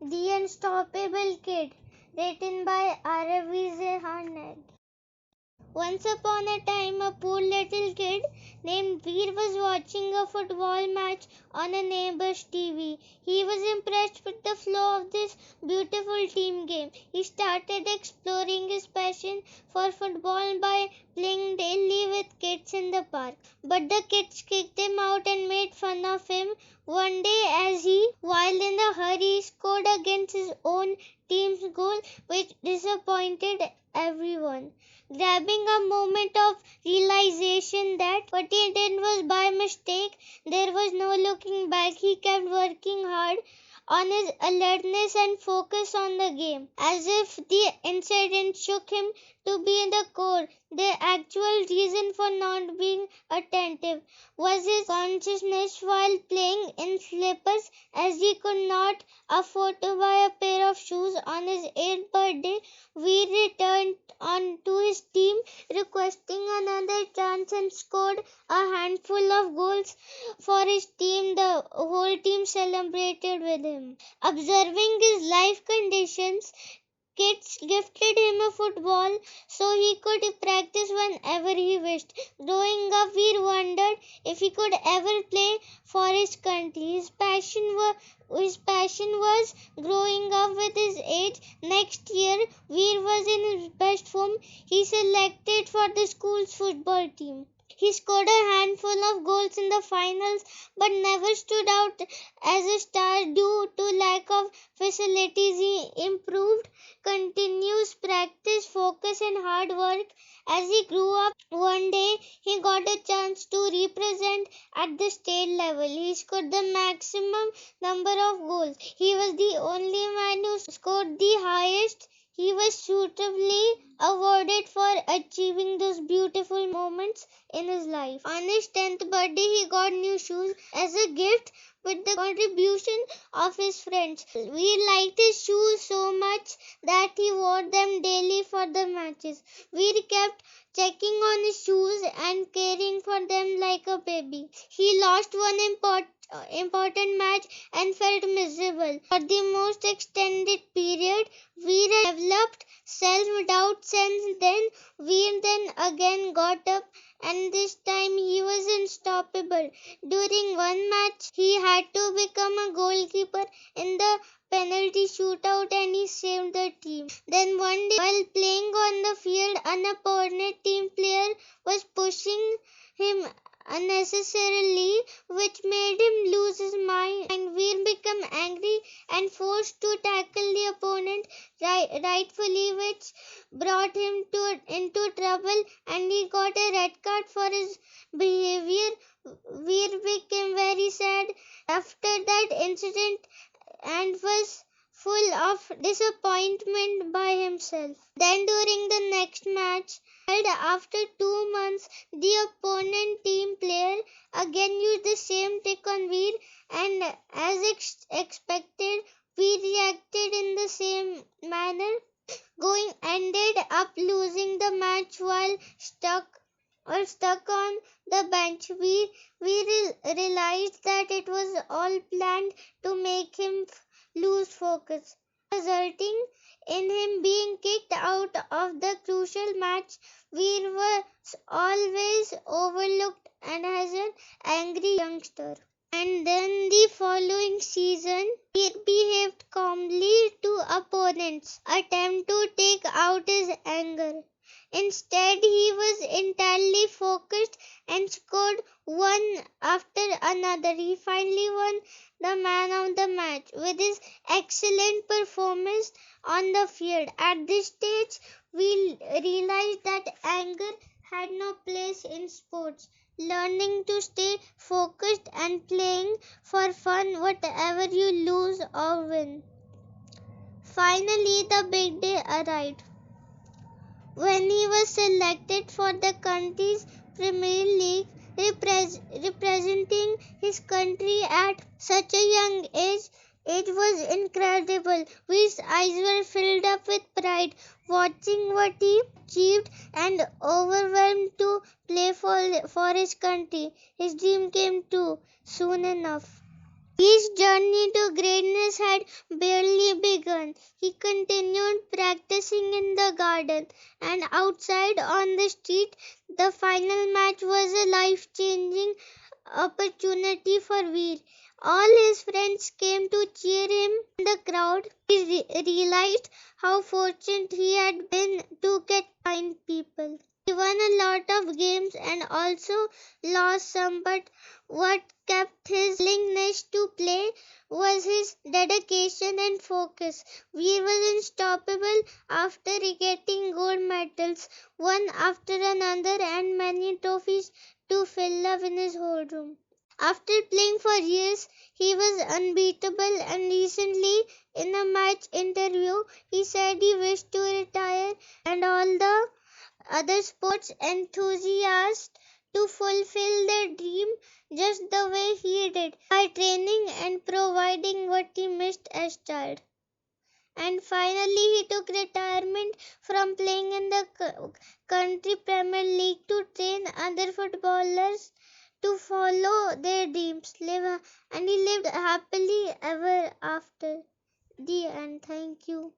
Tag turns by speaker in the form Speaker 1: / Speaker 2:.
Speaker 1: The Unstoppable Kid, written by Aryaveer, Zehan, Negi. Once upon a time, a poor little kid named Veer was watching a football match on a neighbor's TV. He was impressed with the flow of this beautiful team game. He started exploring his passion for football by playing daily with kids in the park. But the kids kicked him out and made fun of him. One day, as he, while in a hurry, scored against his own team's goal, which disappointed everyone. Grabbing a moment of realization that what he did was by mistake, there was no looking back. He kept working hard on his alertness and focus on the game, as if the incident shook him to be the core. The actual reason for not being attentive was his consciousness while playing in slippers, as he could not afford to buy a pair of shoes on his 8th birthday. We returned on to his team, requesting another chance, and scored a handful of goals for his team. The whole team celebrated with him. Observing his life conditions, kids gifted him a football so he could practice whenever he wished. Growing up, we wondered if he could ever play for his country. His passion was growing up with his age. Next year, Veer was in his best form. He selected for the school's football team. He scored a handful of goals in the finals, but never stood out as a star due to lack of facilities. He improved continuous practice, focus, and hard work. As he grew up, one day he got a chance to represent at the state level. He scored the maximum number of goals. He was the only man who scored the highest. He was suitably awarded for achieving those beautiful moments in his life. On his 10th birthday, he got new shoes as a gift with the contribution of his friends. We liked his shoes so much that he wore them daily for the matches. We kept checking on his shoes and caring for them like a baby. He lost one important match and felt miserable. For the most extended period, we developed self-doubt. Since then, we then again got up, and this time he was unstoppable. During one match, he had to become a goalkeeper in the penalty shootout, and he saved the team. Then one day, while playing on the field, an opponent team player was pushing him unnecessarily, which made him lose his mind, and Veer became angry and forced to tackle the opponent rightfully, which brought him into trouble, and he got a red card for his behavior. Veer became very sad after that incident and was full of disappointment by himself. Then during the next match, held after 2 months, the opponent team player again used the same trick on Veer, and as expected, Veer reacted in the same manner. Ended up losing the match while stuck on the bench. We realized that it was all planned to make him lose focus, resulting in him being kicked out of the crucial match. We were always overlooked and as an angry youngster. And then the following season, he behaved calmly to opponents' attempt to take out his anger. Instead, he was entirely focused and scored one after another. He finally won the man of the match with his excellent performance on the field. At this stage, we realized that anger had no place in sports. Learning to stay focused and playing for fun, whatever you lose or win. Finally, the big day arrived when he was selected for the country's Premier League, representing his country at such a young age. It was incredible. His eyes were filled up with pride, watching what he achieved, and overwhelmed to play for his country. His dream came true soon enough. His journey to greatness race had barely begun. He continued practicing in the garden and outside on the street. The final match was a life-changing opportunity for Veer. All his friends came to cheer him in the crowd. He realized how fortunate he had been to get kind people. He won a lot of games and also lost some, but what kept his willingness to play was his dedication and focus. Veer was unstoppable after getting gold medals, one after another, and many trophies to fill up in his whole room. After playing for years, he was unbeatable, and recently, in a match interview, he said he wished to retire and all the other sports enthusiasts to fulfill their dream just the way he did by training and providing what he missed as child. And finally, he took retirement from playing in the country Premier League to train other footballers to follow their dreams. And he lived happily ever after. The end. Thank you.